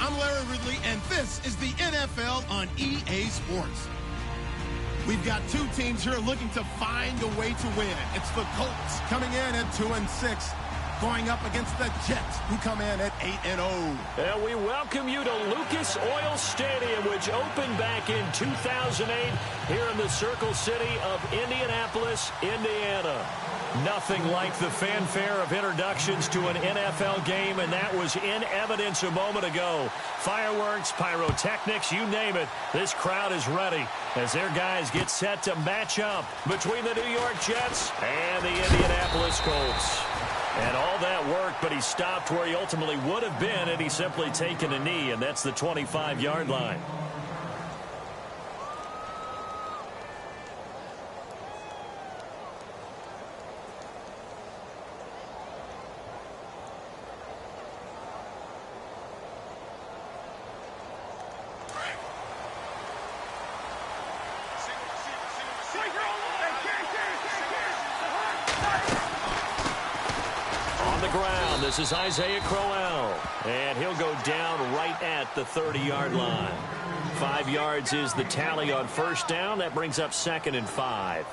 I'm Larry Ridley, and this is the NFL on EA Sports. We've got two teams here looking to find a way to win. It's the Colts coming in at 2-6, going up against the Jets, who come in at 8-0. And we welcome you to Lucas Oil Stadium, which opened back in 2008 here in the Circle City of Indianapolis, Indiana. Nothing like the fanfare of introductions to an NFL game, and that was in evidence a moment ago. Fireworks, pyrotechnics, you name it. This crowd is ready as their guys get set to match up between the New York Jets and the Indianapolis Colts. And all that work, but he stopped where he ultimately would have been had he simply taken a knee, and that's the 25-yard line. This is Isaiah Crowell, and he'll go down right at the 30-yard line. 5 yards is the tally on first down. That brings up 2nd and 5.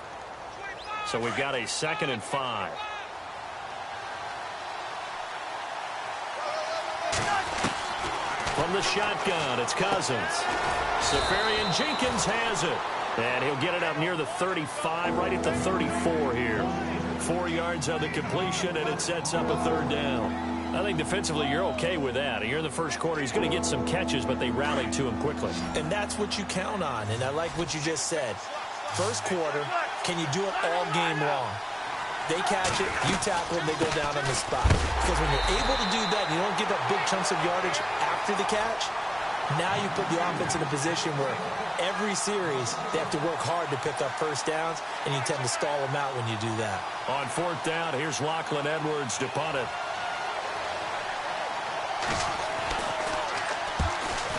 So we've got a 2nd and 5. From the shotgun, it's Cousins. Safarian Jenkins has it, and he'll get it up near the 35, right at the 34 here. 4 yards on the completion, and it sets up a 3rd down. I think defensively you're okay with that. Here in the first quarter, he's going to get some catches, but they rallied to him quickly. And that's what you count on, and I like what you just said. First quarter, can you do it all game long? They catch it, you tackle them, they go down on the spot. Because when you're able to do that, you don't give up big chunks of yardage after the catch, now you put the offense in a position where every series they have to work hard to pick up first downs, and you tend to stall them out when you do that. On 4th down, here's Lachlan Edwards to punt it.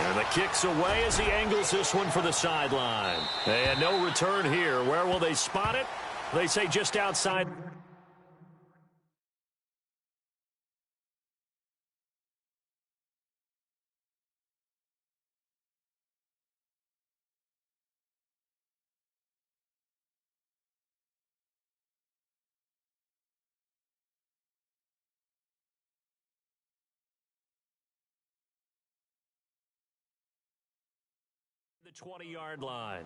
And the kick's away as he angles this one for the sideline. And no return here. Where will they spot it? They say just outside. The 20-yard line.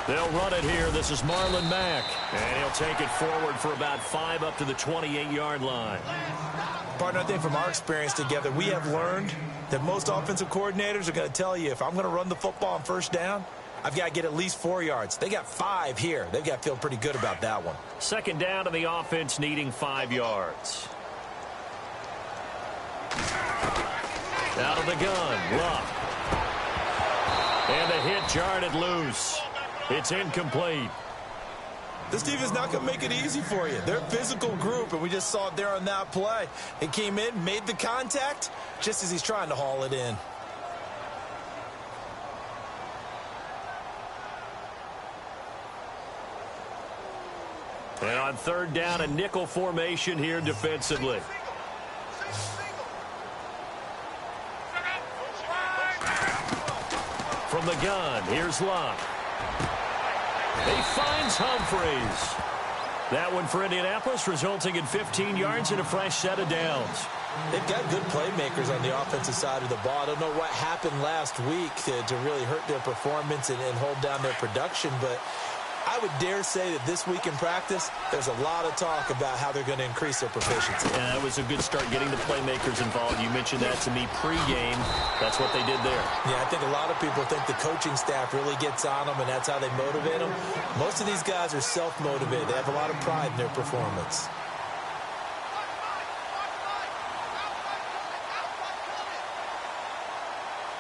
They'll run it here. This is Marlon Mack. And he'll take it forward for about 5 up to the 28-yard line. Partner, I think from our experience together, we have learned that most offensive coordinators are going to tell you, if I'm going to run the football on first down, I've got to get at least 4 yards. They got 5 here. They've got to feel pretty good about that one. 2nd down, and the offense needing 5 yards. Out of the gun, Luck. And the hit jarred it loose. It's incomplete. This defense is not going to make it easy for you. They're a physical group, and we just saw it there on that play. It came in, made the contact, just as he's trying to haul it in. And on 3rd down, a nickel formation here defensively. From the gun, here's Luck. He finds Humphreys. That one for Indianapolis, resulting in 15 yards and a fresh set of downs. They've got good playmakers on the offensive side of the ball. I don't know what happened last week to really hurt their performance and hold down their production, but I would dare say that this week in practice, there's a lot of talk about how they're going to increase their proficiency. And that was a good start getting the playmakers involved. You mentioned that to me pregame. That's what they did there. Yeah, I think a lot of people think the coaching staff really gets on them, and that's how they motivate them. Most of these guys are self-motivated. They have a lot of pride in their performance.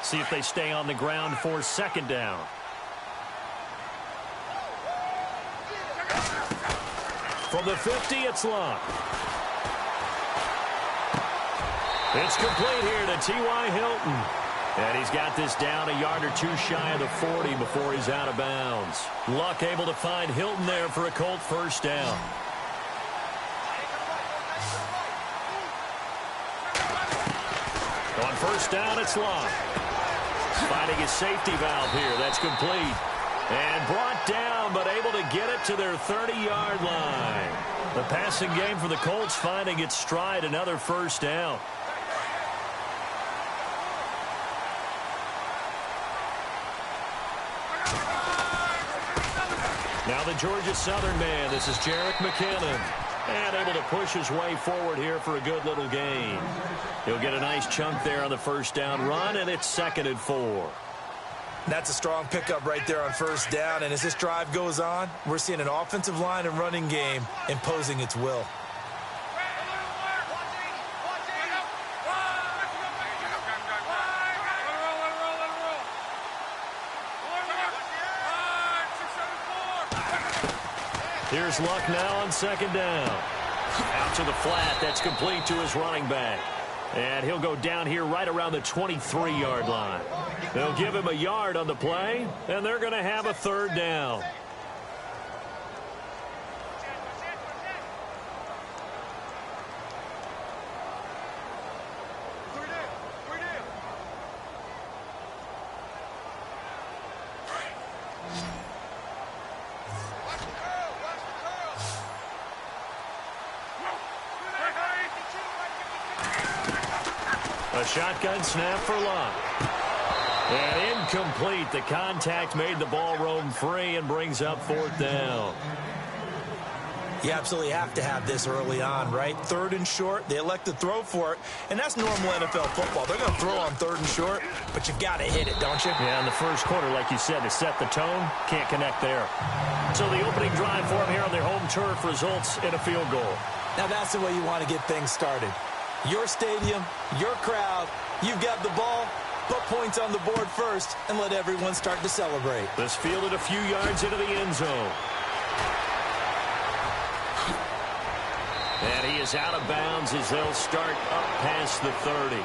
See if they stay on the ground for second down. From the 50, it's Luck. It's complete here to T.Y. Hilton. And he's got this down a yard or two shy of the 40 before he's out of bounds. Luck able to find Hilton there for a Colt first down. On first down, it's Luck. Finding his safety valve here. That's complete. And brought down, but able to get it to their 30-yard line. The passing game for the Colts finding its stride, another first down. Now the Georgia Southern man. This is Jerick McKinnon. And able to push his way forward here for a good little gain. He'll get a nice chunk there on the first down run, and it's 2nd and 4. That's a strong pickup right there on first down. And as this drive goes on, we're seeing an offensive line and running game imposing its will. Here's Luck now on second down. Out to the flat. That's complete to his running back. And he'll go down here right around the 23-yard line. They'll give him a yard on the play, and they're going to have a third down. A shotgun snap for Luck. And incomplete. The contact made the ball roam free and brings up fourth down. You absolutely have to have this early on, right? 3rd and short. They elect to throw for it, and that's normal NFL football. They're going to throw on 3rd and short, but you got to hit it, don't you? Yeah, in the first quarter, like you said, to set the tone, can't connect there. So the opening drive for them here on their home turf results in a field goal. Now that's the way you want to get things started. Your stadium, your crowd, you've got the ball, put points on the board first, and let everyone start to celebrate. This fielded a few yards into the end zone. And he is out of bounds as they'll start up past the 30.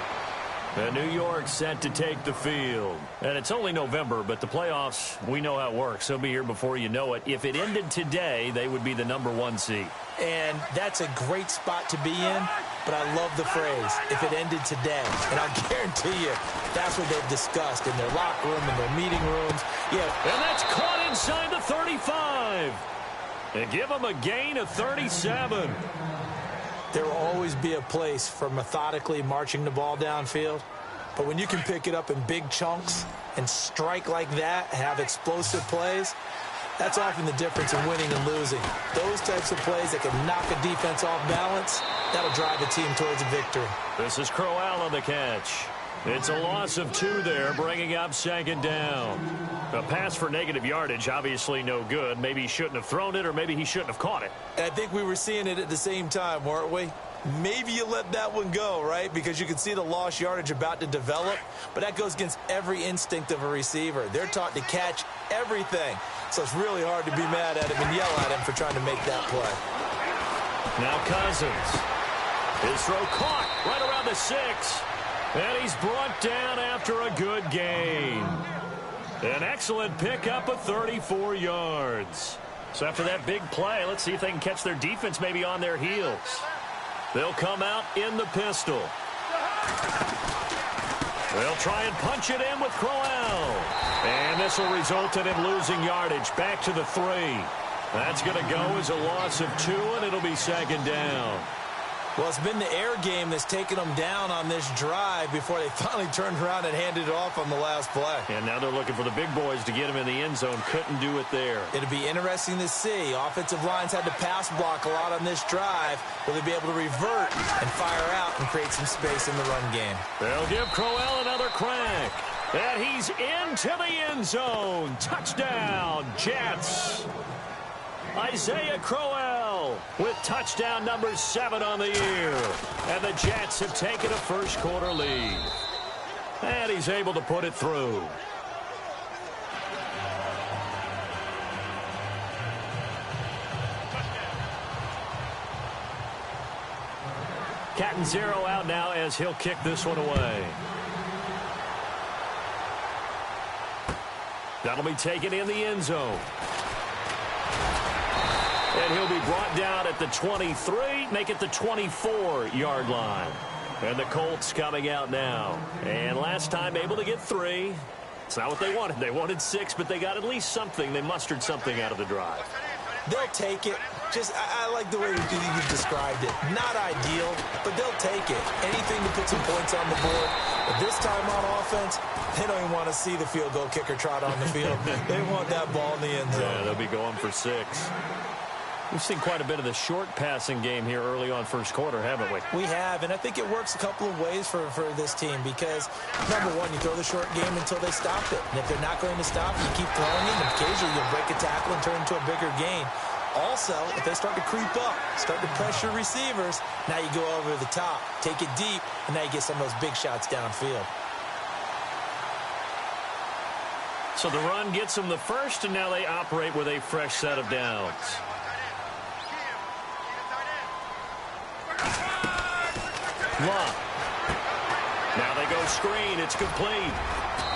And New York set to take the field. And it's only November, but the playoffs, we know how it works. They'll be here before you know it. If it ended today, they would be the #1 seed. And that's a great spot to be in, but I love the phrase, if it ended today. And I'll guarantee you, that's what they've discussed in their locker room, in their meeting rooms. Yeah. And that's caught inside the 35. And give them a gain of 37. There will always be a place for methodically marching the ball downfield. But when you can pick it up in big chunks and strike like that, have explosive plays, that's often the difference in winning and losing. Those types of plays that can knock a defense off balance, that'll drive a team towards a victory. This is Crowell on the catch. It's a loss of 2 there, bringing up second down. A pass for negative yardage, obviously no good. Maybe he shouldn't have thrown it, or maybe he shouldn't have caught it. And I think we were seeing it at the same time, weren't we? Maybe you let that one go, right? Because you can see the lost yardage about to develop. But that goes against every instinct of a receiver. They're taught to catch everything. So it's really hard to be mad at him and yell at him for trying to make that play. Now Cousins. His throw caught right around the 6. And he's brought down after a good gain. An excellent pickup of 34 yards. So after that big play, let's see if they can catch their defense maybe on their heels. They'll come out in the pistol. They'll try and punch it in with Crowell. And this will result in him losing yardage back to the 3. That's going to go as a loss of 2, and it'll be second down. Well, it's been the air game that's taken them down on this drive before they finally turned around and handed it off on the last play. And now they're looking for the big boys to get him in the end zone. Couldn't do it there. It'll be interesting to see. Offensive lines had to pass block a lot on this drive. Will they be able to revert and fire out and create some space in the run game? They'll give Crowell another crack. And he's into the end zone. Touchdown, Jets. Isaiah Crowell with touchdown number 7 on the year. And the Jets have taken a first-quarter lead. And he's able to put it through. Cat and zero out now as he'll kick this one away. That'll be taken in the end zone. And he'll be brought down at the 23, make it the 24-yard line. And the Colts coming out now. And last time able to get 3. It's not what they wanted. They wanted 6, but they got at least something. They mustered something out of the drive. They'll take it. Just, I like the way you've described it. Not ideal, but they'll take it. Anything to put some points on the board. But this time on offense, they don't even want to see the field goal kicker trot on the field. They want that ball in the end zone. Yeah, they'll be going for 6. We've seen quite a bit of the short passing game here early on first quarter, haven't we? We have, and I think it works a couple of ways for this team because, number one, you throw the short game until they stop it. And if they're not going to stop it, you keep throwing it, and occasionally you'll break a tackle and turn it into a bigger gain. Also, if they start to creep up, start to pressure receivers, now you go over the top, take it deep, and now you get some of those big shots downfield. So the run gets them the first, and now they operate with a fresh set of downs. Luck. Now they go screen. It's complete.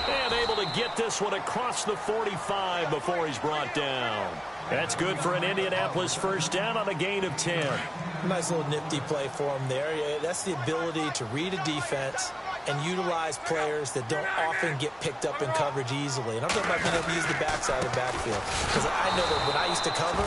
And able to get this one across the 45 before he's brought down. That's good for an Indianapolis first down on a gain of 10. Nice little nifty play for him there. Yeah, that's the ability to read a defense and utilize players that don't often get picked up in coverage easily. And I'm talking about being able to use the backside of the backfield. Because I know that when I used to cover,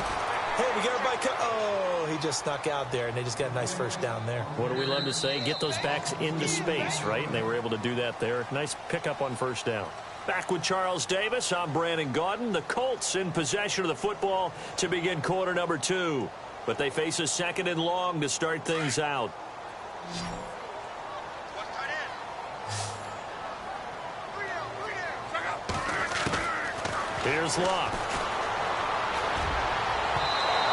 hey, we got everybody cut. Oh, he just snuck out there, and they just got a nice first down there. What do we love to say? Get those backs into space, right? And they were able to do that there. Nice pickup on first down. Back with Charles Davis. I'm Brandon Gaudin. The Colts in possession of the football to begin quarter number 2. But they face a second and long to start things out. Here's Luck.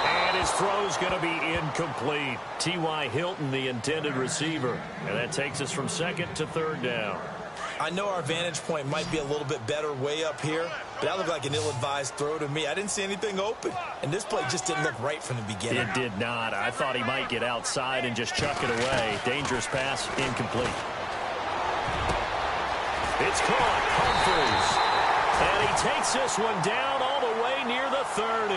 And his throw's going to be incomplete. T.Y. Hilton, the intended receiver. And that takes us from second to third down. I know our vantage point might be a little bit better way up here, but that looked like an ill-advised throw to me. I didn't see anything open, and this play just didn't look right from the beginning. It did not. I thought he might get outside and just chuck it away. Dangerous pass, incomplete. It's caught. Humphries. And he takes this one down all the way near the 30.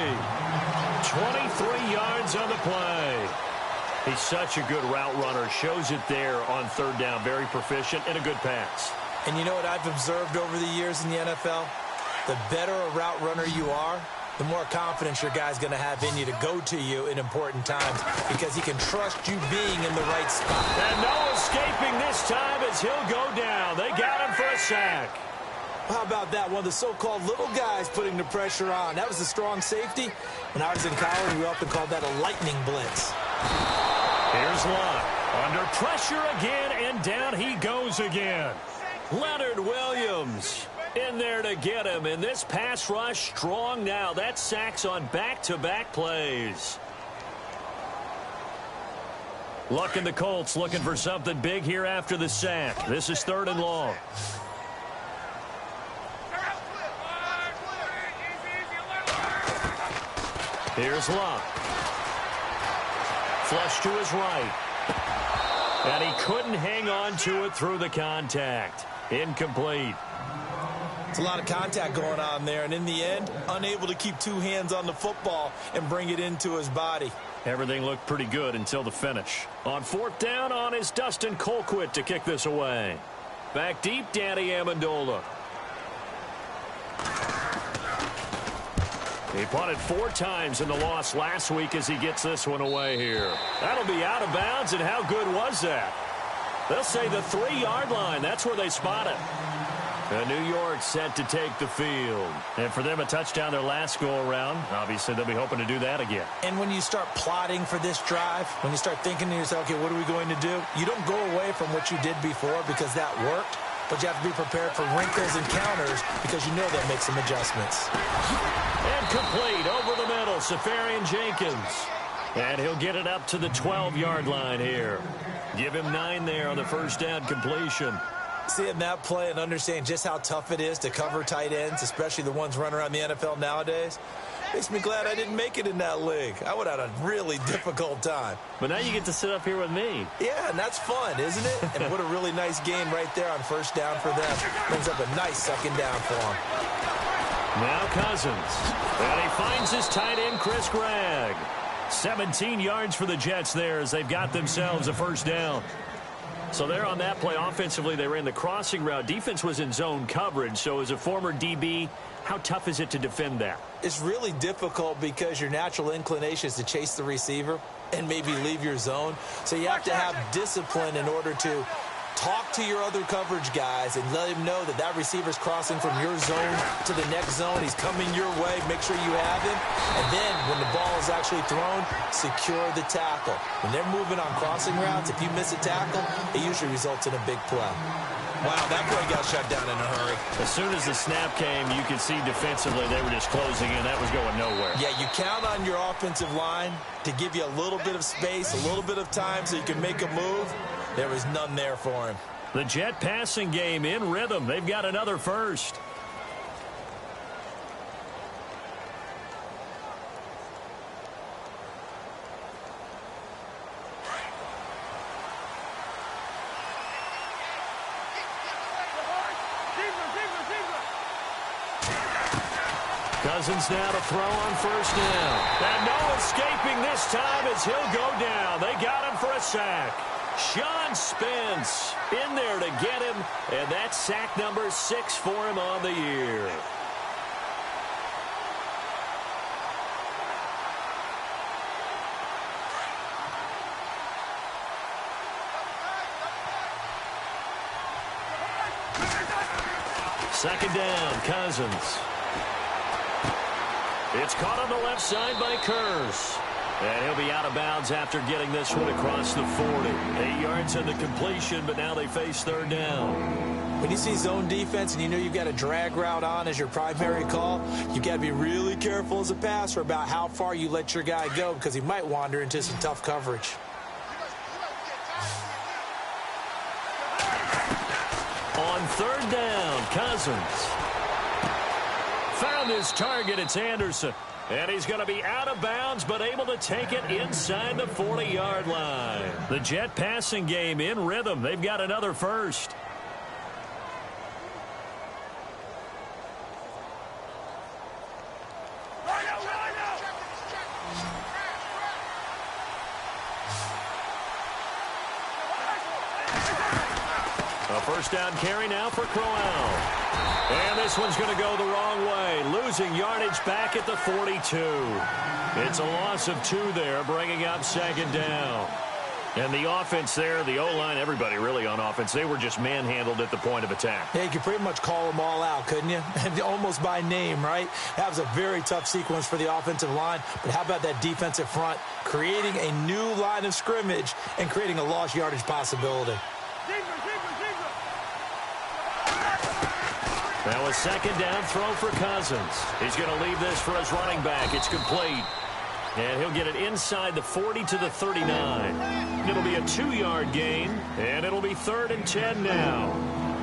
23 yards on the play. He's such a good route runner. Shows it there on third down. Very proficient and a good pass. And you know what I've observed over the years in the NFL? The better a route runner you are, the more confidence your guy's going to have in you to go to you in important times because he can trust you being in the right spot. And no escaping this time as he'll go down. They got him for a sack. How about that? One of the so-called little guys putting the pressure on. That was a strong safety. When I was in college, we often called that a lightning blitz. Here's Luck. Under pressure again, and down he goes again. Leonard Williams in there to get him. And this pass rush strong now. That's sacks on back-to-back plays. Luck and the Colts looking for something big here after the sack. This is third and long. Here's Luck. Flush to his right. And he couldn't hang on to it through the contact. Incomplete. It's a lot of contact going on there, and in the end, unable to keep two hands on the football and bring it into his body. Everything looked pretty good until the finish. On fourth down, on is Dustin Colquitt to kick this away. Back deep, Danny Amendola. He punted 4 times in the loss last week as he gets this one away here. That'll be out of bounds, and how good was that? They'll say the 3-yard line. That's where they spot it. And New York set to take the field. And for them, a touchdown their last go-around. Obviously, they'll be hoping to do that again. And when you start plotting for this drive, when you start thinking to yourself, okay, what are we going to do? You don't go away from what you did before because that worked. But you have to be prepared for wrinkles and counters because you know they'll make some adjustments. And complete over the middle, Safarian Jenkins. And he'll get it up to the 12-yard line here. Give him 9 there on the first down completion. Seeing that play and understanding just how tough it is to cover tight ends, especially the ones running around the NFL nowadays, makes me glad I didn't make it in that league. I would have had a really difficult time. But now you get to sit up here with me. Yeah, and that's fun, isn't it? And what a really nice game right there on first down for them. Brings up a nice second down for them. Now Cousins. And he finds his tight end, Chris Gregg. 17 yards for the Jets there as they've got themselves a first down. So there on that play, offensively, they ran the crossing route. Defense was in zone coverage. So as a former DB, how tough is it to defend that? It's really difficult because your natural inclination is to chase the receiver and maybe leave your zone. So you have to have discipline in order to talk to your other coverage guys and let him know that that receiver's crossing from your zone to the next zone. He's coming your way. Make sure you have him. And then when the ball is actually thrown, secure the tackle. When they're moving on crossing routes, if you miss a tackle, it usually results in a big play. Wow, that play got shut down in a hurry. As soon as the snap came, you could see defensively they were just closing in. That was going nowhere. Yeah, you count on your offensive line to give you a little bit of space, a little bit of time so you can make a move. There was none there for him. The Jet passing game in rhythm. They've got another first. Cousins now to throw on first down. And no escaping this time as he'll go down. They got him for a sack. Sean Spence in there to get him, and that's sack number 6 for him on the year. Second down, Cousins. It's caught on the left side by Kurz. And he'll be out of bounds after getting this one across the 40. 8 yards in the completion, but now they face third down. When you see zone defense and you know you've got a drag route on as your primary call, you've got to be really careful as a passer about how far you let your guy go because he might wander into some tough coverage. On third down, Cousins. Found his target. It's Anderson. And he's going to be out of bounds, but able to take it inside the 40-yard line. The Jet passing game in rhythm. They've got another first. A first down carry now for Crowell. And this one's going to go the wrong way, losing yardage back at the 42. It's a loss of 2 there, bringing up second down. And the offense there, the O-line, everybody really on offense, they were just manhandled at the point of attack. Yeah, you could pretty much call them all out, couldn't you? Almost by name, right? That was a very tough sequence for the offensive line. But how about that defensive front creating a new line of scrimmage and creating a lost yardage possibility? Now a second down throw for Cousins. He's going to leave this for his running back. It's complete. And he'll get it inside the 40 to the 39. It'll be a 2-yard gain, and it'll be 3rd and 10 now.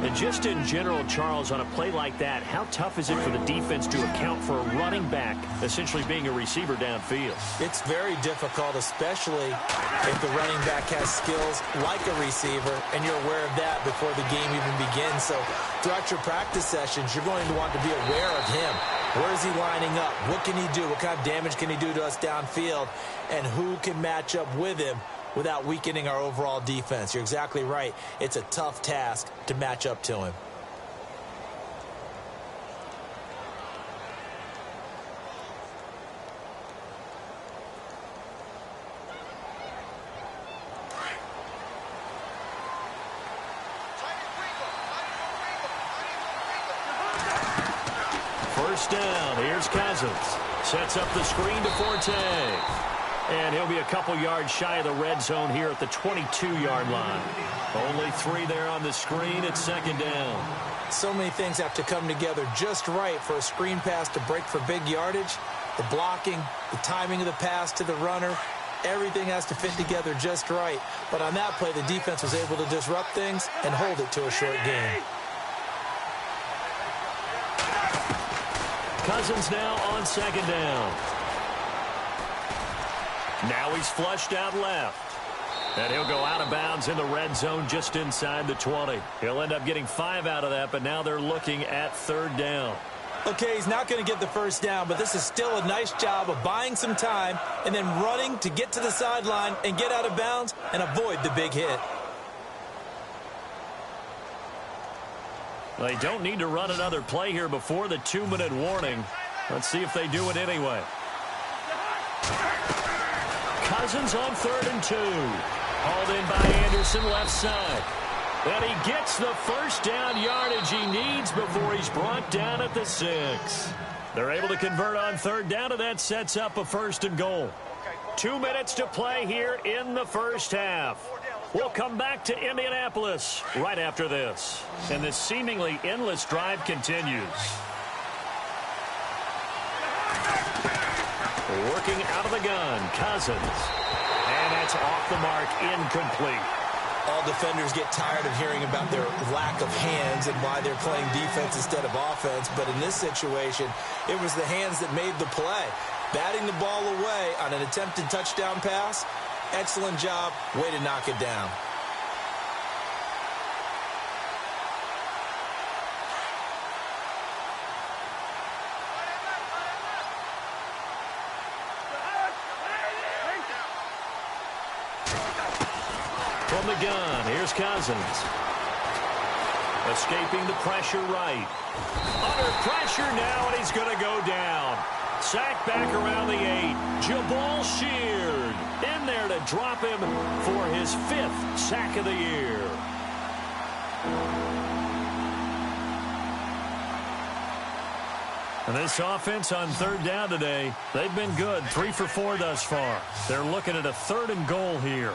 And just in general, Charles, on a play like that, how tough is it for the defense to account for a running back essentially being a receiver downfield? It's very difficult, especially if the running back has skills like a receiver, and you're aware of that before the game even begins. So throughout your practice sessions, you're going to want to be aware of him. Where is he lining up? What can he do? What kind of damage can he do to us downfield? And who can match up with him without weakening our overall defense? You're exactly right. It's a tough task to match up to him. first down. Here's Cousins. Sets up the screen to Forte. And he'll be a couple yards shy of the red zone here at the 22-yard line. Only 3 there on the screen. It's second down. So many things have to come together just right for a screen pass to break for big yardage. The blocking, the timing of the pass to the runner, everything has to fit together just right. But on that play, the defense was able to disrupt things and hold it to a short gain. Cousins now on second down. Now he's flushed out left. And he'll go out of bounds in the red zone just inside the 20. He'll end up getting 5 out of that, but now they're looking at third down. Okay, he's not going to get the first down, but this is still a nice job of buying some time and then running to get to the sideline and get out of bounds and avoid the big hit. They don't need to run another play here before the 2-minute warning. Let's see if they do it anyway. Cousins on 3rd and 2. Hauled in by Anderson left side. And he gets the first down yardage he needs before he's brought down at the 6. They're able to convert on third down, and that sets up a 1st and goal. 2 minutes to play here in the first half. We'll come back to Indianapolis right after this. And this seemingly endless drive continues. Working out of the gun, Cousins. And that's off the mark, incomplete. All defenders get tired of hearing about their lack of hands and why they're playing defense instead of offense. But in this situation, it was the hands that made the play. Batting the ball away on an attempted touchdown pass. Excellent job. Way to knock it down. From the gun, here's Cousins. Escaping the pressure right. Under pressure now, and he's going to go down. Sacked back around the 8. Jabal Sheard in there to drop him for his 5th sack of the year. And this offense on third down today, they've been good. 3 for 4 thus far. They're looking at a 3rd and goal here.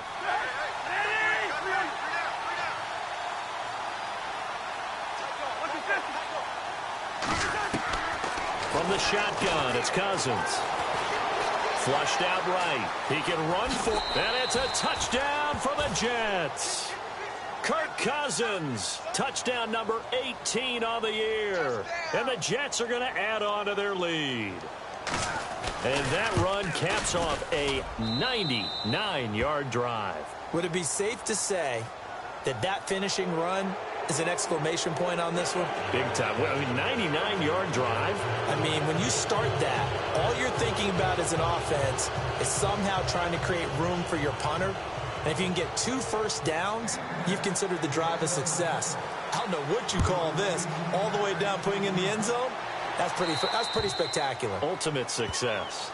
From the shotgun, it's Cousins. Flushed out right. He can run for, and it's a touchdown for the Jets. Kirk Cousins, touchdown number 18 on the year. And the Jets are going to add on to their lead. And that run caps off a 99-yard drive. Would it be safe to say that that finishing run is an exclamation point on this one? Big time. Well, I mean, 99-yard drive. I mean, when you start that, all you're thinking about as an offense is somehow trying to create room for your punter. And if you can get 2 first downs, you've considered the drive a success. I don't know what you call this. All the way down, putting in the end zone. That's pretty spectacular. Ultimate success.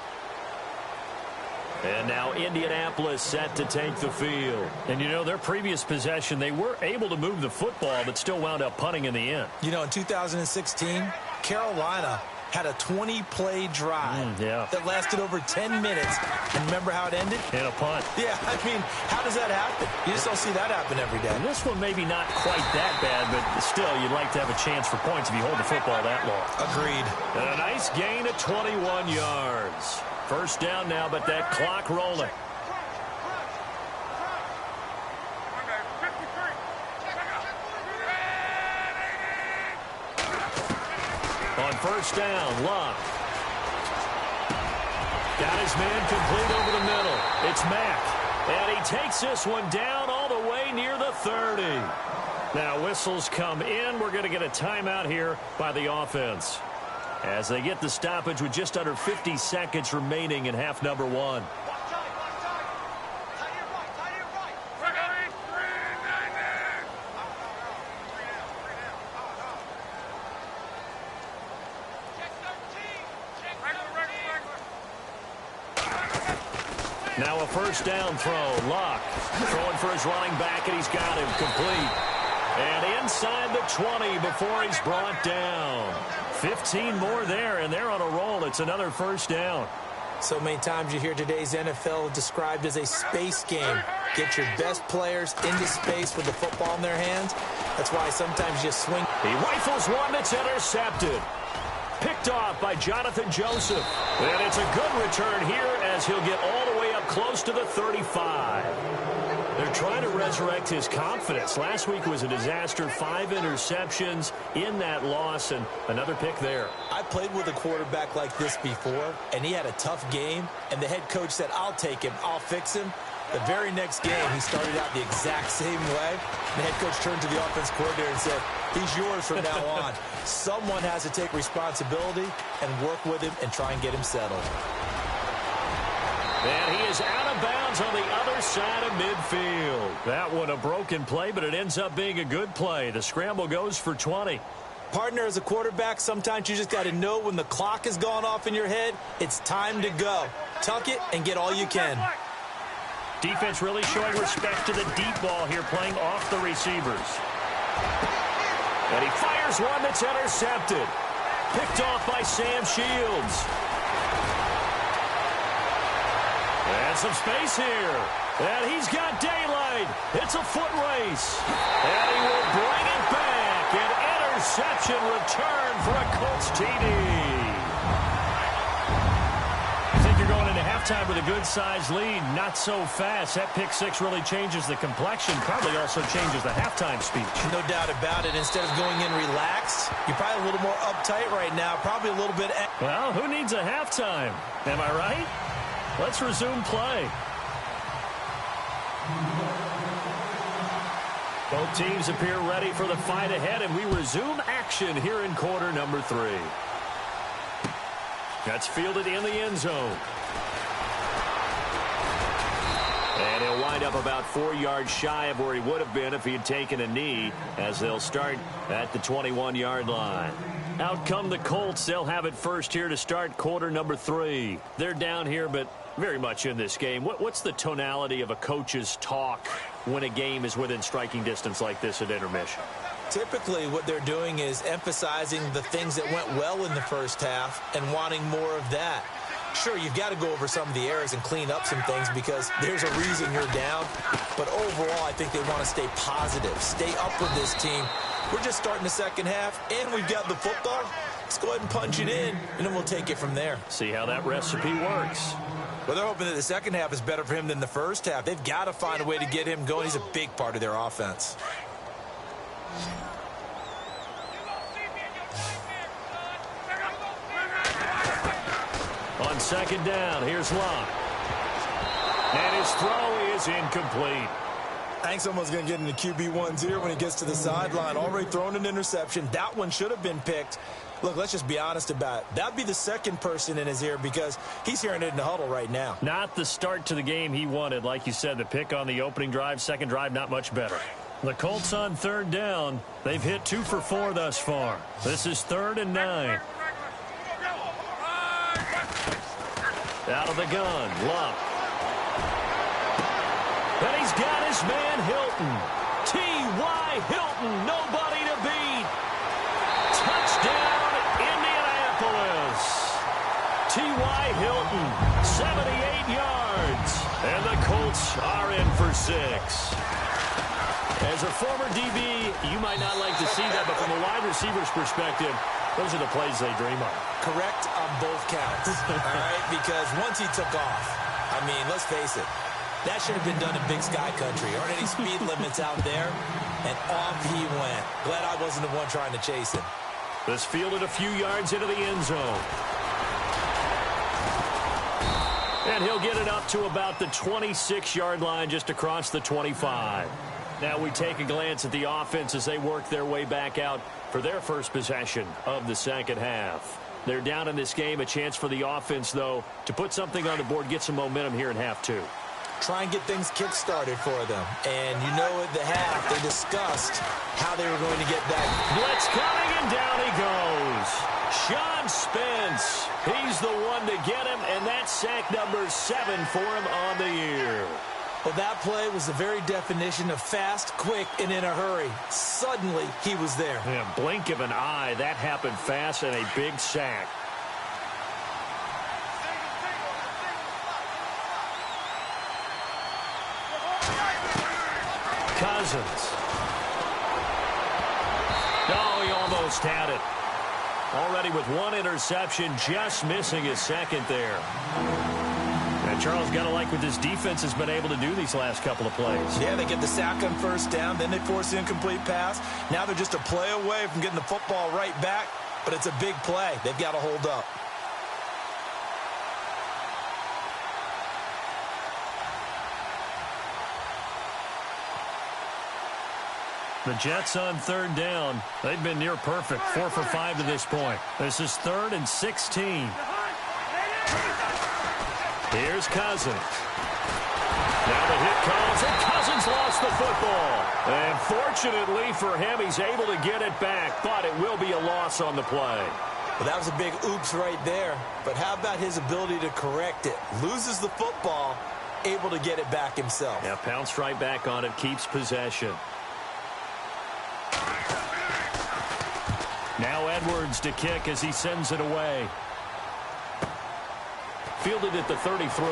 And now Indianapolis set to take the field. And, you know, their previous possession, they were able to move the football, but still wound up punting in the end. You know, in 2016, Carolina had a 20-play drive that lasted over 10 minutes. And remember how it ended? In a punt. Yeah, I mean, how does that happen? You just don't see that happen every day. And this one maybe not quite that bad, but still, you'd like to have a chance for points if you hold the football that long. Agreed. And a nice gain of 21 yards. First down now, but that clock rolling. On first down, Luck. Got his man complete over the middle. It's Mack. And he takes this one down all the way near the 30. Now whistles come in. We're going to get a timeout here by the offense, as they get the stoppage with just under 50 seconds remaining in half number 1. Now a first down throw. Luck throwing for his running back, and he's got him complete. And inside the 20 before he's brought down. 15 more there, and they're on a roll. It's another first down. So many times you hear today's NFL described as a space game. Get your best players into space with the football in their hands. That's why sometimes you swing. He rifles one that's intercepted. Picked off by Jonathan Joseph. And it's a good return here as he'll get all the way up close to the 35. They're trying to resurrect his confidence. Last week was a disaster. 5 interceptions in that loss, and another pick there. I played with a quarterback like this before, and he had a tough game, and the head coach said, I'll take him, I'll fix him. The very next game, he started out the exact same way. The head coach turned to the offense coordinator and said, he's yours from now on. Someone has to take responsibility and work with him and try and get him settled. And he is out of bounds on the other side of midfield. That one a broken play, but it ends up being a good play. The scramble goes for 20. Partner, as a quarterback, sometimes you just got to know when the clock has gone off in your head, it's time to go. Tuck it and get all you can. Defense really showing respect to the deep ball here, playing off the receivers. And he fires one that's intercepted. Picked off by Sam Shields. And some space here. And he's got daylight. It's a foot race. And he will bring it back. An interception return for a Colts TD. I think you're going into halftime with a good-sized lead. Not so fast. That pick six really changes the complexion. Probably also changes the halftime speech. No doubt about it. Instead of going in relaxed, you're probably a little more uptight right now. Probably a little bit. Well, who needs a halftime? Am I right? Let's resume play. Both teams appear ready for the fight ahead, and we resume action here in quarter number 3. That's fielded in the end zone. And he'll wind up about 4 yards shy of where he would have been if he had taken a knee, as they'll start at the 21-yard line. Out come the Colts. They'll have it first here to start quarter number 3. They're down here, but very much in this game. What's the tonality of a coach's talk when a game is within striking distance like this at intermission? Typically, what they're doing is emphasizing the things that went well in the first half and wanting more of that. Sure, you've got to go over some of the errors and clean up some things because there's a reason you're down. But overall, I think they want to stay positive, stay up with this team. We're just starting the second half, and we've got the football. Let's go ahead and punch it in, and then we'll take it from there. See how that recipe works. Well, they're hoping that the second half is better for him than the first half. They've got to find a way to get him going. He's a big part of their offense. On second down, here's Locke. And his throw is incomplete. Hank's almost going to get into QB1's ear when he gets to the sideline. Already thrown an interception. That one should have been picked. Look, let's just be honest about it. That'd be the second person in his ear because he's hearing it in the huddle right now. Not the start to the game he wanted. Like you said, the pick on the opening drive, second drive, not much better. The Colts on third down. They've hit 2 for 4 thus far. This is 3rd and 9. Out of the gun, Luck. And he's got his man Hilton. T.Y. Hilton, nobody to beat. Touchdown, Indianapolis. T.Y. Hilton, 78 yards. And the Colts are in for 6. As a former DB, you might not like to see that, but from a wide receiver's perspective, those are the plays they dream of. Correct on both counts, all right? Because once he took off, I mean, let's face it, that should have been done in Big Sky Country. Aren't any speed limits out there? And off he went. Glad I wasn't the one trying to chase him. This fielded a few yards into the end zone. And he'll get it up to about the 26-yard line, just across the 25. Now we take a glance at the offense as they work their way back out for their first possession of the second half. They're down in this game. A chance for the offense, though, to put something on the board, get some momentum here in half 2. Try and get things kick-started for them. And you know at the half, they discussed how they were going to get that. Blitz coming, and down he goes. Sean Spence. He's the one to get him, and that's sack number 7 for him on the year. Well, that play was the very definition of fast, quick, and in a hurry. Suddenly, he was there. Yeah, blink of an eye. That happened fast and a big sack. Cousins. Oh, he almost had it. Already with one interception, just missing his second there. And Charles, got to like what this defense has been able to do these last couple of plays. Yeah, they get the sack on first down, then they force the incomplete pass. Now they're just a play away from getting the football right back, but it's a big play. They've got to hold up. The Jets on third down. They've been near perfect, 4 for 5 to this point. This is 3rd and 16. Here's Cousins. Now the hit comes, and Cousins lost the football. And fortunately for him, he's able to get it back, but it will be a loss on the play. Well, that was a big oops right there. But how about his ability to correct it? Loses the football, able to get it back himself. Yeah, pounced right back on it, keeps possession. Now Edwards to kick as he sends it away. Fielded at the 33.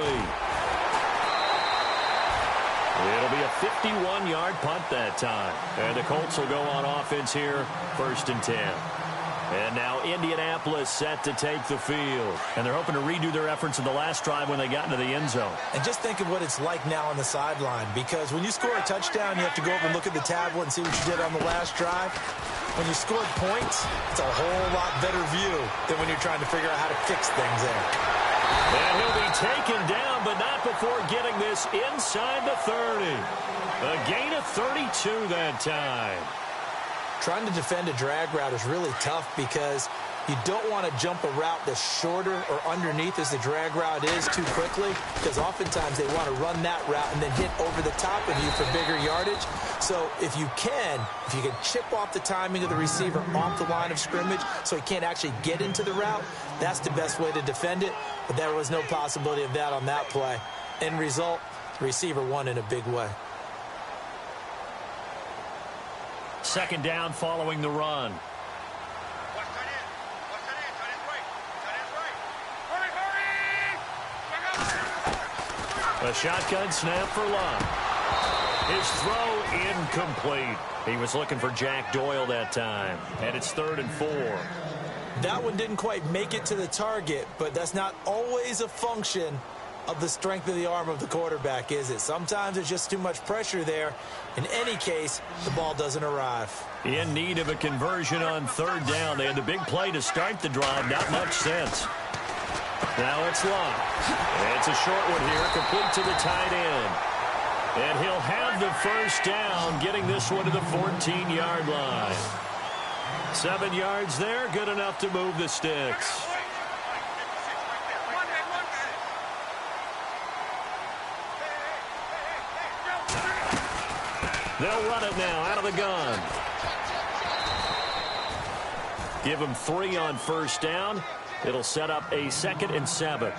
It'll be a 51-yard punt that time. And the Colts will go on offense here, 1st and 10. And now Indianapolis set to take the field. And they're hoping to redo their efforts in the last drive when they got into the end zone. And just think of what it's like now on the sideline. Because when you score a touchdown, you have to go over and look at the tablet and see what you did on the last drive. When you scored points, it's a whole lot better view than when you're trying to figure out how to fix things there. And he'll be taken down, but not before getting this inside the 30. A gain of 32 that time. Trying to defend a drag route is really tough because you don't want to jump a route that's shorter or underneath as the drag route is too quickly, because oftentimes they want to run that route and then hit over the top of you for bigger yardage. So if you can chip off the timing of the receiver off the line of scrimmage so he can't actually get into the route, that's the best way to defend it. But there was no possibility of that on that play. End result, the receiver won in a big way. 2nd down following the run. A shotgun snap for Love. His throw incomplete. He was looking for Jack Doyle that time. And it's 3rd and 4. That one didn't quite make it to the target, but that's not always a function of the strength of the arm of the quarterback, is it? Sometimes there's just too much pressure there. In any case, the ball doesn't arrive. In need of a conversion on 3rd down. They had the big play to start the drive. Not much sense. Now it's Love. It's a short one here, complete to the tight end. And he'll have the 1st down, getting this one to the 14-yard line. 7 yards there, good enough to move the sticks. They'll run it now out of the gun. Give them 3 on 1st down. It'll set up a 2nd and 7.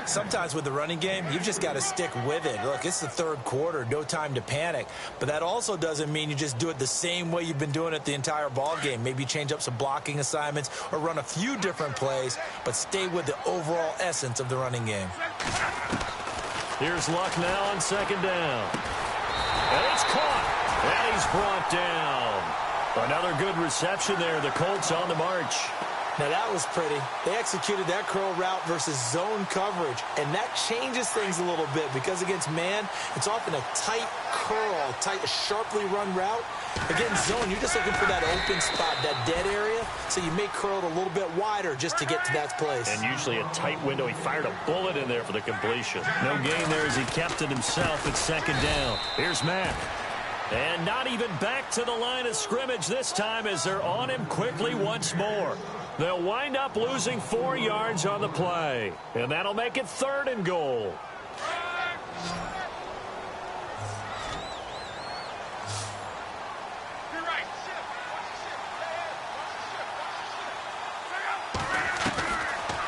Sometimes with the running game, you've just got to stick with it. Look, it's the 3rd quarter, no time to panic. But that also doesn't mean you just do it the same way you've been doing it the entire ball game. Maybe change up some blocking assignments or run a few different plays, but stay with the overall essence of the running game. Here's Luck now on 2nd down. And it's caught. And he's brought down. Another good reception there. The Colts on the march. Now, that was pretty. They executed that curl route versus zone coverage, and that changes things a little bit because against man, it's often a tight curl, sharply run route. Against zone, you're just looking for that open spot, that dead area, so you may curl it a little bit wider just to get to that place. And usually a tight window. He fired a bullet in there for the completion. No gain there as he kept it himself at 2nd down. Here's Mack. And not even back to the line of scrimmage this time as they're on him quickly once more. They'll wind up losing 4 yards on the play. And that'll make it 3rd and goal.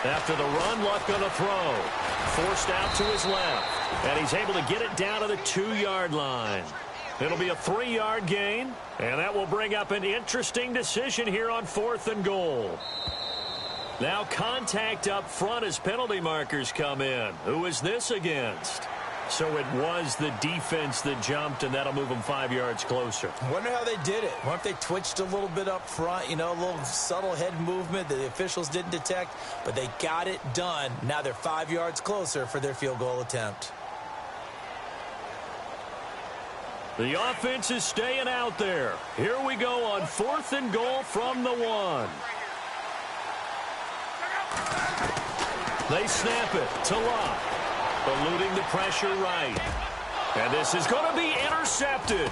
After the run, Luck going to throw. Forced out to his left. And he's able to get it down to the 2-yard line. It'll be a 3-yard gain. And that will bring up an interesting decision here on 4th and goal. Now contact up front as penalty markers come in. Who is this against? So it was the defense that jumped, and that'll move them 5 yards closer. I wonder how they did it. I wonder if they twitched a little bit up front, you know, a little subtle head movement that the officials didn't detect, but they got it done. Now they're 5 yards closer for their field goal attempt. The offense is staying out there. Here we go on 4th and goal from the 1. They snap it to Luck. Eluding the pressure right. And this is going to be intercepted.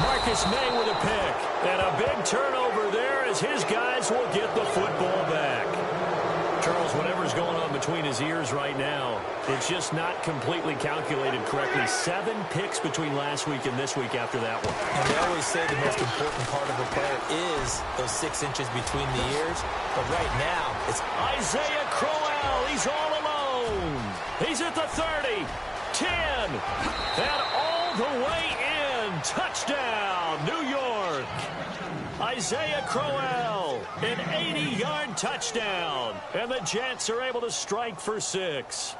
Marcus May with a pick. And a big turnover there as his guys will get the football back. Charles, whatever's going on between his ears right now, it's just not completely calculated correctly. 7 picks between last week and this week after that one. And they always say the most important part of a player is those 6 inches between the ears. But right now, it's Isaiah Crowell. He's all alone. He's at the 30, 10, and all the way in. Touchdown, New York. Isaiah Crowell, an 80-yard touchdown. And the Jets are able to strike for 6.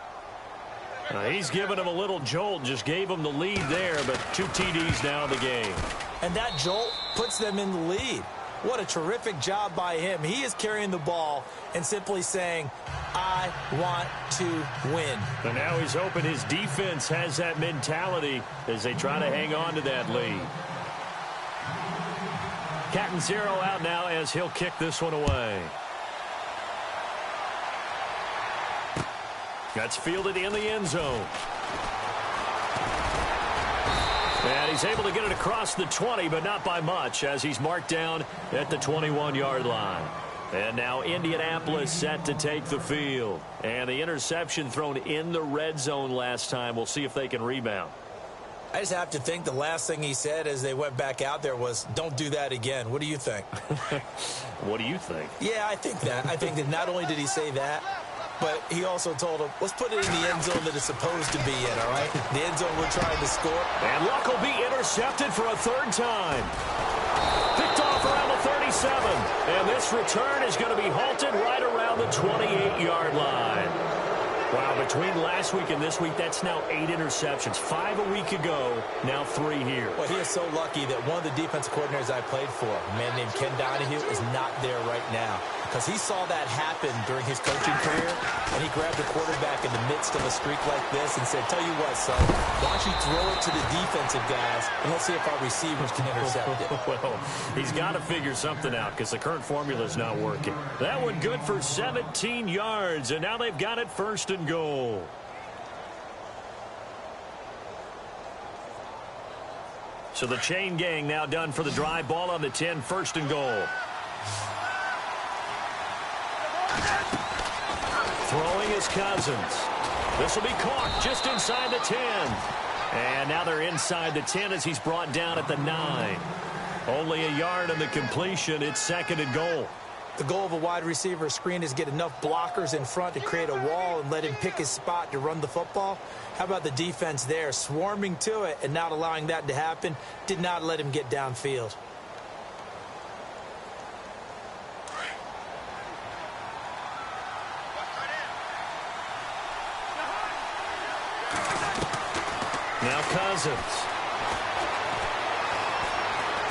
He's given him a little jolt, just gave him the lead there, but 2 TDs now in the game. And that jolt puts them in the lead. What a terrific job by him. He is carrying the ball and simply saying, I want to win. And now he's hoping his defense has that mentality as they try to hang on to that lead. Catanzaro out now as he'll kick this one away. That's fielded in the end zone. And he's able to get it across the 20, but not by much, as he's marked down at the 21-yard line. And now Indianapolis set to take the field. And the interception thrown in the red zone last time. We'll see if they can rebound. I just have to think the last thing he said as they went back out there was, don't do that again. What do you think? What do you think? Yeah, I think that. I think that not only did he say that, but he also told him, let's put it in the end zone that it's supposed to be in, all right? The end zone we're trying to score. And Luck will be intercepted for a 3rd time. Picked off around the 37. And this return is going to be halted right around the 28-yard line. Wow, between last week and this week, that's now 8 interceptions. 5 a week ago, now 3 here. Well, he is so lucky that one of the defense coordinators I played for, a man named Ken Donahue, is not there right now. Because he saw that happen during his coaching career, and he grabbed a quarterback in the midst of a streak like this and said, tell you what, son, why don't you throw it to the defensive guys, and let's see if our receivers can intercept it. Well, he's got to figure something out because the current formula is not working. That one good for 17 yards, and now they've got it 1st and goal. So the chain gang now done for the drive. Ball on the 10, 1st and goal. Throwing is Cousins. This will be caught just inside the 10. And now they're inside the 10 as he's brought down at the 9. Only a yard on the completion. It's 2nd and goal. The goal of a wide receiver screen is get enough blockers in front to create a wall and let him pick his spot to run the football. How about the defense there, swarming to it and not allowing that to happen? Did not let him get downfield. Now Cousins.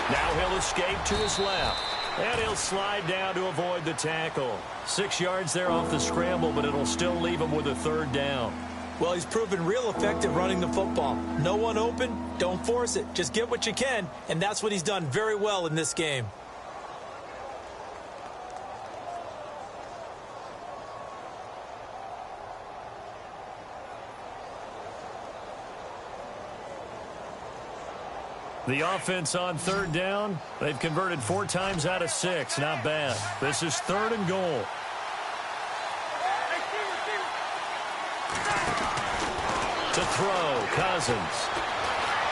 Now he'll escape to his left. And he'll slide down to avoid the tackle. 6 yards there off the scramble, but it'll still leave him with a 3rd down. Well, he's proven real effective running the football. No one open, don't force it. Just get what you can, and that's what he's done very well in this game. The offense on 3rd down. They've converted 4 times out of 6. Not bad. This is 3rd and goal. To throw, Cousins.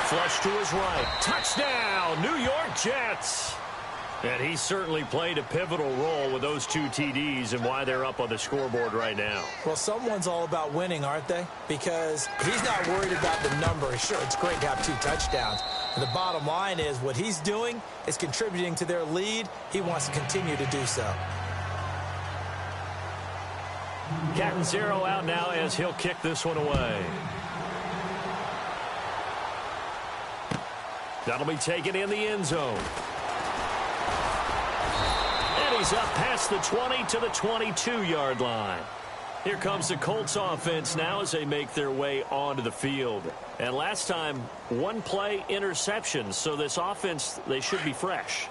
Flush to his right. Touchdown, New York Jets. And he certainly played a pivotal role with those 2 TDs and why they're up on the scoreboard right now. Well, someone's all about winning, aren't they? Because he's not worried about the number. Sure, it's great to have 2 touchdowns. But the bottom line is what he's doing is contributing to their lead. He wants to continue to do so. Catanzaro out now as he'll kick this one away. That'll be taken in the end zone. And he's up past the 20 to the 22-yard line. Here comes the Colts offense now as they make their way onto the field. And last time, 1 play interception. So this offense, they should be fresh.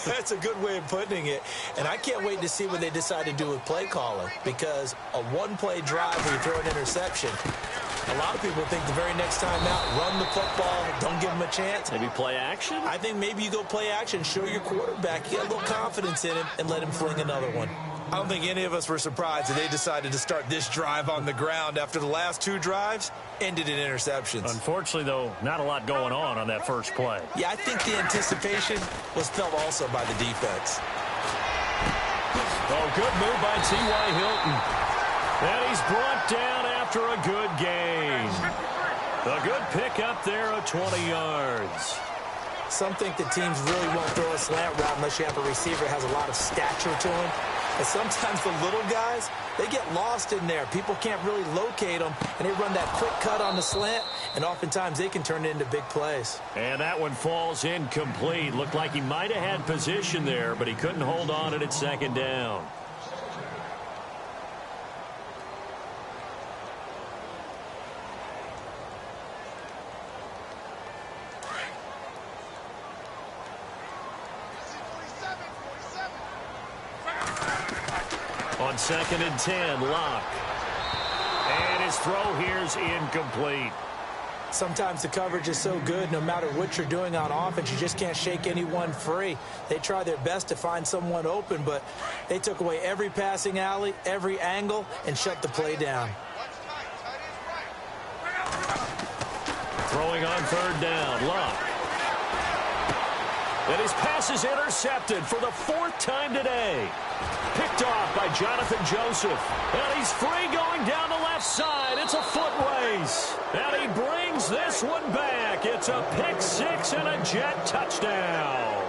That's a good way of putting it. And I can't wait to see what they decide to do with play calling. Because a 1-play drive where you throw an interception, a lot of people think the very next time out, run the football, don't give them a chance. Maybe play action? I think maybe you go play action, show your quarterback, get a little confidence in him, and let him fling another one. I don't think any of us were surprised that they decided to start this drive on the ground after the last 2 drives ended in interceptions. Unfortunately, though, not a lot going on that first play. Yeah, I think the anticipation was felt also by the defense. Oh, good move by T.Y. Hilton. And he's brought down after a good gain. A good pick up there of 20 yards. Some think that teams really won't throw a slant route unless you have a receiver that has a lot of stature to him. And sometimes the little guys, they get lost in there. People can't really locate them, and they run that quick cut on the slant, and oftentimes they can turn it into big plays. And that one falls incomplete. Looked like he might have had position there, but he couldn't hold on at second down. On 2nd and 10, Locke. And his throw here's incomplete. Sometimes the coverage is so good, no matter what you're doing on offense, you just can't shake anyone free. They try their best to find someone open, but they took away every passing alley, every angle, and shut the play down. Throwing on 3rd down, Locke. And his pass is intercepted for the 4th time today. Picked off by Jonathan Joseph. And he's free going down the left side. It's a foot race. And he brings this one back. It's a pick 6 and a Jet touchdown.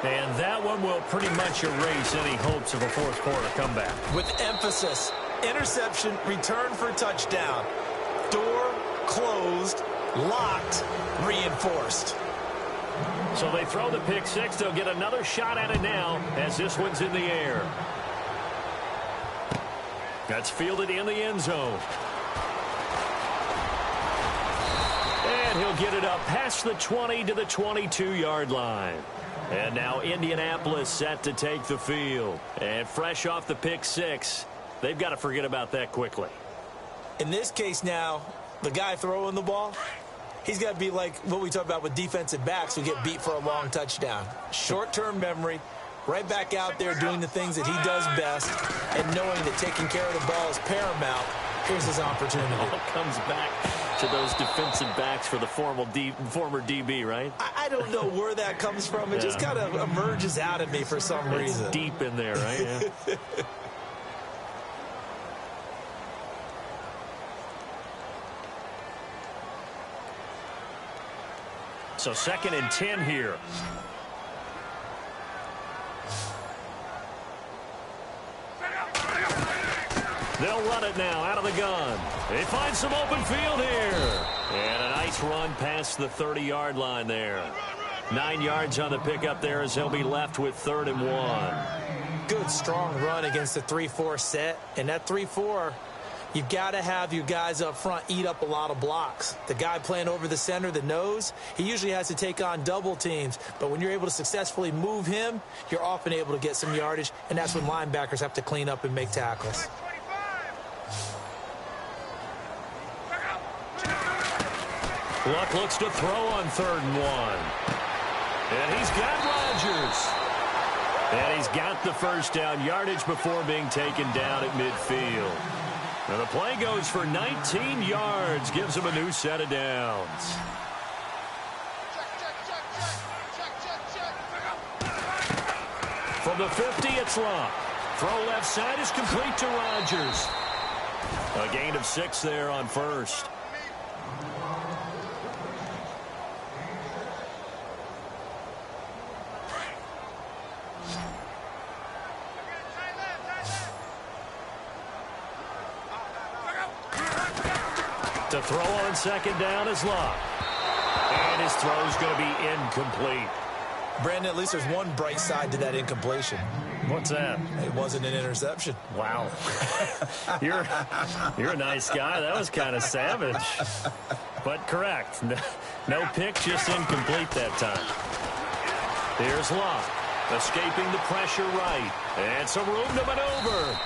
And that one will pretty much erase any hopes of a 4th quarter comeback. With emphasis, interception, return for touchdown. Door closed, locked, reinforced. So they throw the pick 6. They'll get another shot at it now as this one's in the air. That's fielded in the end zone. And he'll get it up past the 20 to the 22-yard line. And now Indianapolis set to take the field. And fresh off the pick 6, they've got to forget about that quickly. In this case now, the guy throwing the ball, he's got to be like what we talk about with defensive backs who get beat for a long touchdown. Short-term memory, right back out there doing the things that he does best, and knowing that taking care of the ball is paramount. Here's his opportunity. It all comes back to those defensive backs for the former DB, right? I don't know where that comes from. It just kind of emerges out of me for some reason. It's deep in there, right? Yeah. So 2nd and 10 here. They'll run it now out of the gun. They find some open field here. And a nice run past the 30-yard line there. 9 yards on the pickup there as they'll be left with 3rd and 1. Good, strong run against the 3-4 set. And that 3-4, you've got to have your guys up front eat up a lot of blocks. The guy playing over the center, the nose, he usually has to take on double teams. But when you're able to successfully move him, you're often able to get some yardage, and that's when linebackers have to clean up and make tackles. Luck looks to throw on 3rd and 1. And he's got Rodgers. And he's got the first down yardage before being taken down at midfield. Now the play goes for 19 yards, gives him a new set of downs. From the 50, it's Locke. Throw left side is complete to Rodgers. A gain of 6 there on first. To throw on second down is Locke. And his throw's going to be incomplete. Brandon, at least there's one bright side to that incompletion. What's that? It wasn't an interception. Wow. You're a nice guy. That was kind of savage. But correct. No pick, just incomplete that time. Here's Locke. Escaping the pressure right. And some room to maneuver.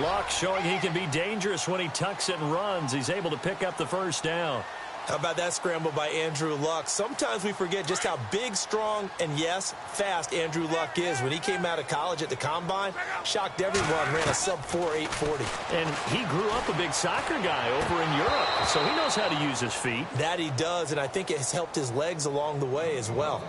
Locke showing he can be dangerous when he tucks it and runs. He's able to pick up the first down. How about that scramble by Andrew Luck? Sometimes we forget just how big, strong, and, yes, fast Andrew Luck is. When he came out of college at the Combine, shocked everyone, ran a sub-4 840. And he grew up a big soccer guy over in Europe, so he knows how to use his feet. That he does, and I think it has helped his legs along the way as well.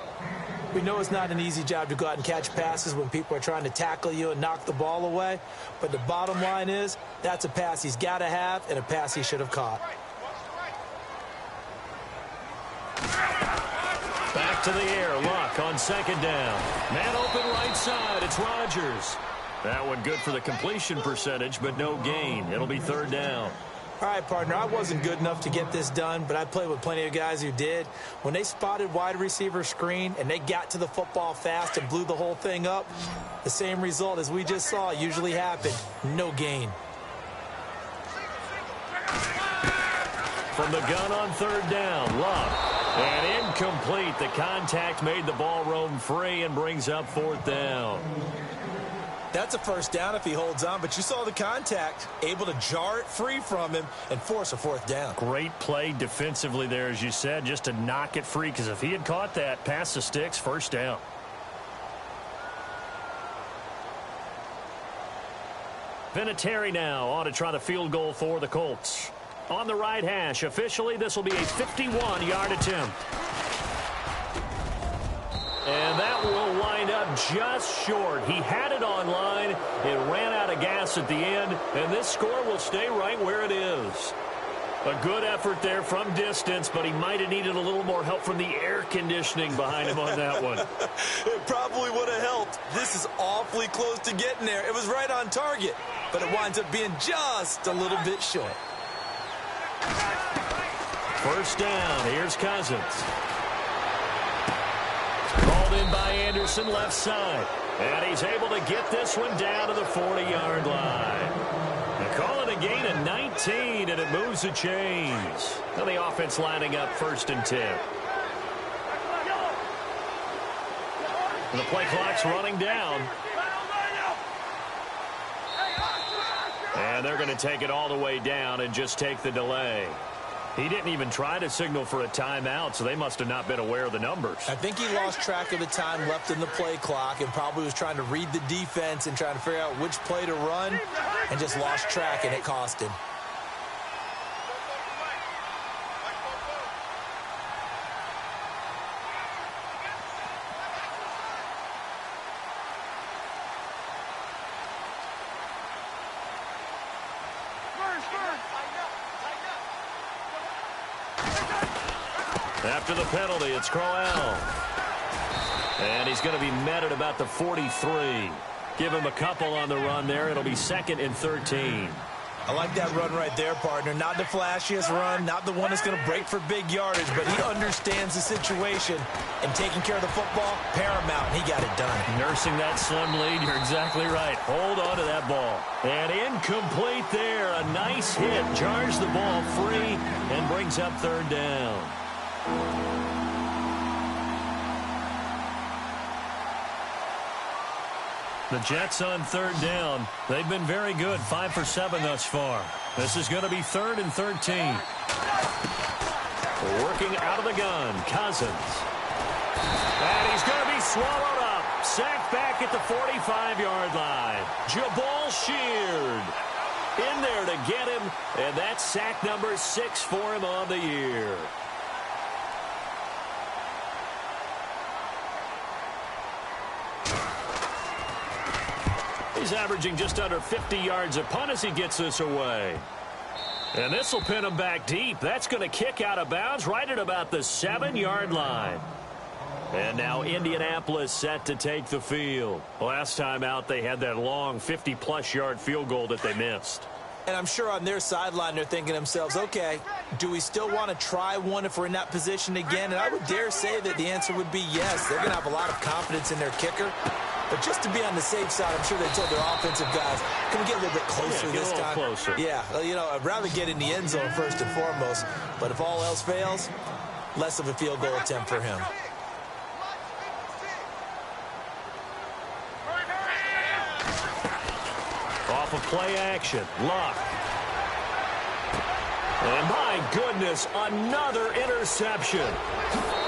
We know it's not an easy job to go out and catch passes when people are trying to tackle you and knock the ball away, but the bottom line is that's a pass he's got to have and a pass he should have caught. Back to the air. Locke on second down. Man open right side. It's Rodgers. That one good for the completion percentage, but no gain. It'll be third down. All right, partner, I wasn't good enough to get this done, but I played with plenty of guys who did. When they spotted wide receiver screen and they got to the football fast and blew the whole thing up, the same result as we just saw usually happened. No gain. From the gun on third down, Locke. And incomplete. The contact made the ball roam free and brings up fourth down. That's a first down if he holds on, but you saw the contact, able to jar it free from him and force a fourth down. Great play defensively there, as you said, just to knock it free, because if he had caught that, past the sticks, first down. Vinatieri now on to try the field goal for the Colts. On the right hash, officially, this will be a 51-yard attempt. And that will wind up just short. He had it on line. It ran out of gas at the end, and this score will stay right where it is. A good effort there from distance, but he might have needed a little more help from the air conditioning behind him on that one. It probably would have helped. This is awfully close to getting there. It was right on target, but it winds up being just a little bit short. First down. Here's Cousins. Called in by Anderson, left side. And he's able to get this one down to the 40-yard line. They call it a gain of 19, and it moves the chains. Now the offense lining up first and 10. And the play clock's running down. And they're going to take it all the way down and just take the delay. He didn't even try to signal for a timeout, so they must have not been aware of the numbers. I think he lost track of the time left in the play clock and probably was trying to read the defense and trying to figure out which play to run and just lost track, and it cost him. After the penalty, it's Crowell. And he's going to be met at about the 43. Give him a couple on the run there. It'll be second and 13. I like that run right there, partner. Not the flashiest run, not the one that's going to break for big yardage, but he understands the situation, and taking care of the football, paramount, and he got it done. Nursing that slim lead, you're exactly right. Hold on to that ball. And incomplete there. A nice hit. Jars the ball free and brings up third down. The Jets on third down. They've been very good, 5 for 7 thus far. This is going to be third and 13. Working out of the gun, Cousins. And he's going to be swallowed up. Sacked back at the 45-yard line. Jabal Sheard in there to get him, and that's sack number 6 for him on the year. He's averaging just under 50 yards a punt as he gets this away. And this will pin him back deep. That's going to kick out of bounds right at about the 7-yard line. And now Indianapolis set to take the field. Last time out, they had that long 50-plus yard field goal that they missed. And I'm sure on their sideline they're thinking to themselves, okay, do we still want to try one if we're in that position again? And I would dare say that the answer would be yes. They're going to have a lot of confidence in their kicker. But just to be on the safe side, I'm sure they told their offensive guys, can we get a little bit closer this time? Closer. Yeah, you know, I'd rather get in the end zone first and foremost. But if all else fails, less of a field goal attempt for him. Off of play action, Luck. And my goodness, another interception.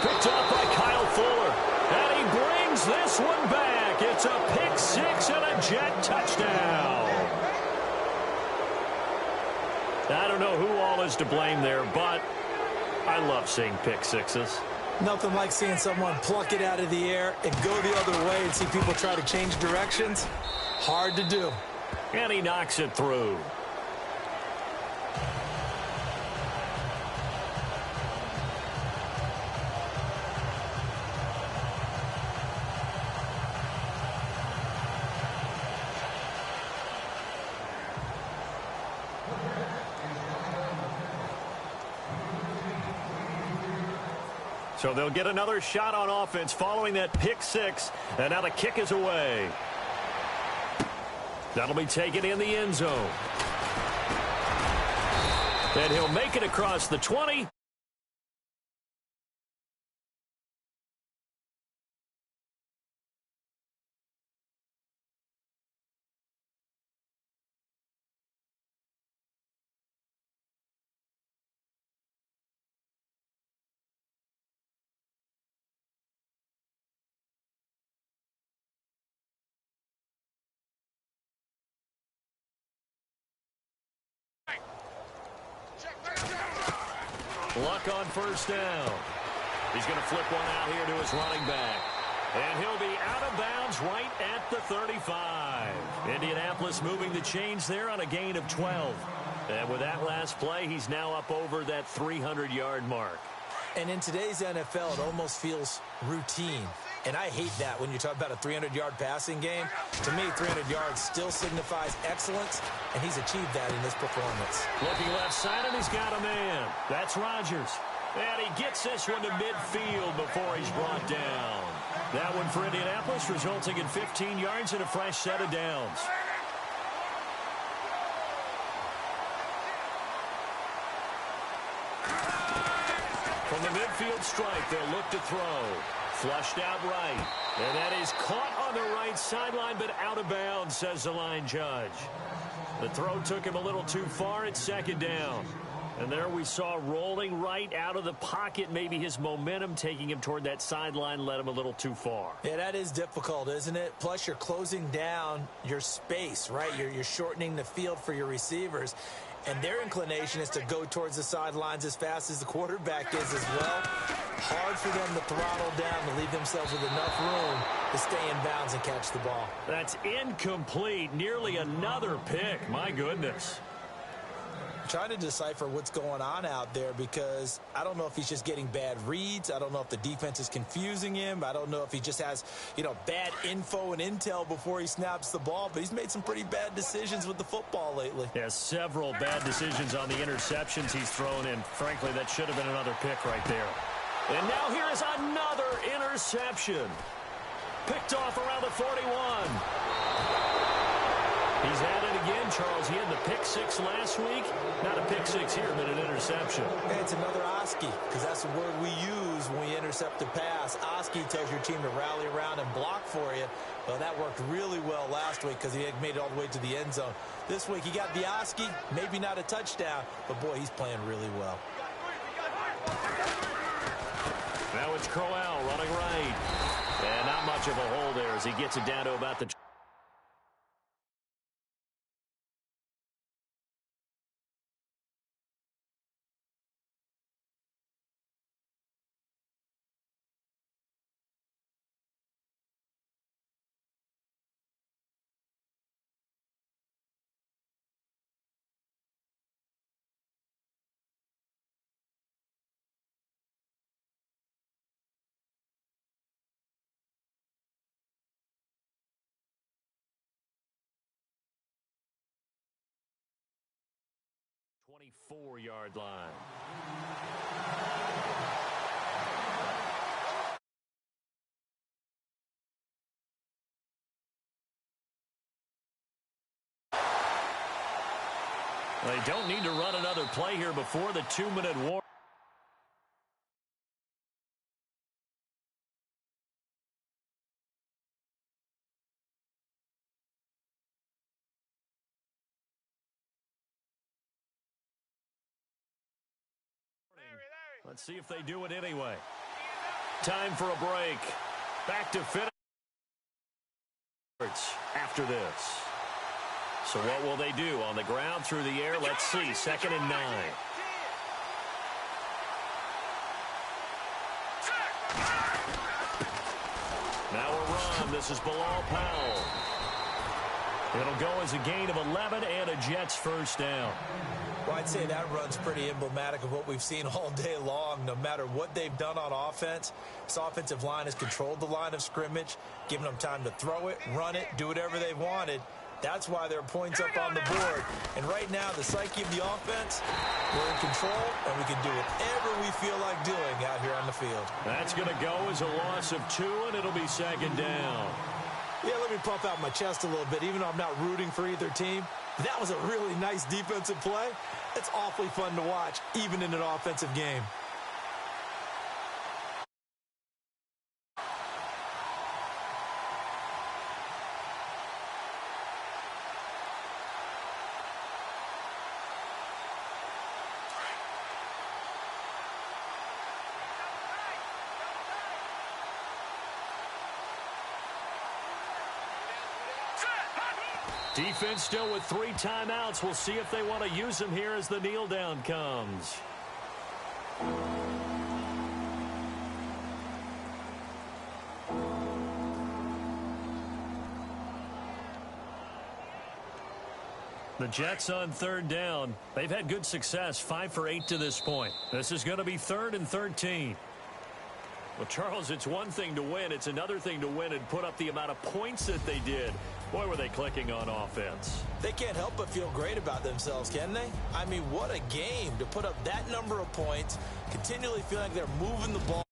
Picked up by Kyle Fuller. And he brings this one back. It's a pick six and a Jet touchdown. I don't know who all is to blame there, but I love seeing pick sixes. Nothing like seeing someone pluck it out of the air and go the other way and see people try to change directions. Hard to do. And he knocks it through. So they'll get another shot on offense following that pick six. And now the kick is away. That'll be taken in the end zone. And he'll make it across the 20. Luck on first down. He's going to flip one out here to his running back. And he'll be out of bounds right at the 35. Indianapolis moving the chains there on a gain of 12. And with that last play, he's now up over that 300-yard mark. And in today's NFL, it almost feels routine. And I hate that when you talk about a 300-yard passing game. To me, 300 yards still signifies excellence, and he's achieved that in this performance. Looking left side, and he's got a man. That's Rodgers. And he gets this one to midfield before he's brought down. That one for Indianapolis, resulting in 15 yards and a fresh set of downs. From the midfield strike, they'll look to throw. Flushed out right. And that is caught on the right sideline, but out of bounds, says the line judge. The throw took him a little too far at second down. And there we saw rolling right out of the pocket. Maybe his momentum taking him toward that sideline led him a little too far. Yeah, that is difficult, isn't it? Plus, you're closing down your space, right? You're shortening the field for your receivers. And their inclination is to go towards the sidelines as fast as the quarterback is as well. Hard for them to throttle down to leave themselves with enough room to stay in bounds and catch the ball. That's incomplete. Nearly another pick. My goodness. I'm trying to decipher what's going on out there because I don't know if he's just getting bad reads. I don't know if the defense is confusing him. I don't know if he just has, bad info and intel before he snaps the ball. But he's made some pretty bad decisions with the football lately. Yeah, several bad decisions on the interceptions he's thrown in. Frankly, that should have been another pick right there. And now here is another interception. Picked off around the 41. He's had it again, Charles. He had the pick six last week. Not a pick six here, but an interception. Hey, it's another Oski, because that's the word we use when we intercept a pass. Oski tells your team to rally around and block for you. Well, that worked really well last week because he had made it all the way to the end zone. This week, he got the Oski, maybe not a touchdown, but, boy, he's playing really well. Now it's Crowell running right. And not much of a hole there as he gets it down to about the 24-yard line. They don't need to run another play here before the 2-minute warning. Let's see if they do it anyway. Time for a break. Back to finish after this. So what will they do? On the ground, through the air, let's see. 2nd and 9. Now a run. This is Bilal Powell. It'll go as a gain of 11 and a Jets first down. Well, I'd say that run's pretty emblematic of what we've seen all day long. No matter what they've done on offense, this offensive line has controlled the line of scrimmage, given them time to throw it, run it, do whatever they've wanted. That's why there are points up on the board. And right now, the psyche of the offense, we're in control, and we can do whatever we feel like doing out here on the field. That's going to go as a loss of 2, and it'll be 2nd down. Yeah, let me puff out my chest a little bit, even though I'm not rooting for either team. That was a really nice defensive play. It's awfully fun to watch, even in an offensive game. Defense still with 3 timeouts. We'll see if they want to use them here as the kneel down comes. The Jets on 3rd down. They've had good success, 5 for 8 to this point. This is going to be 3rd and 13. Well, Charles, it's one thing to win. It's another thing to win and put up the amount of points that they did. Boy, were they clicking on offense. They can't help but feel great about themselves, can they? I mean, what a game to put up that number of points, continually feel like they're moving the ball.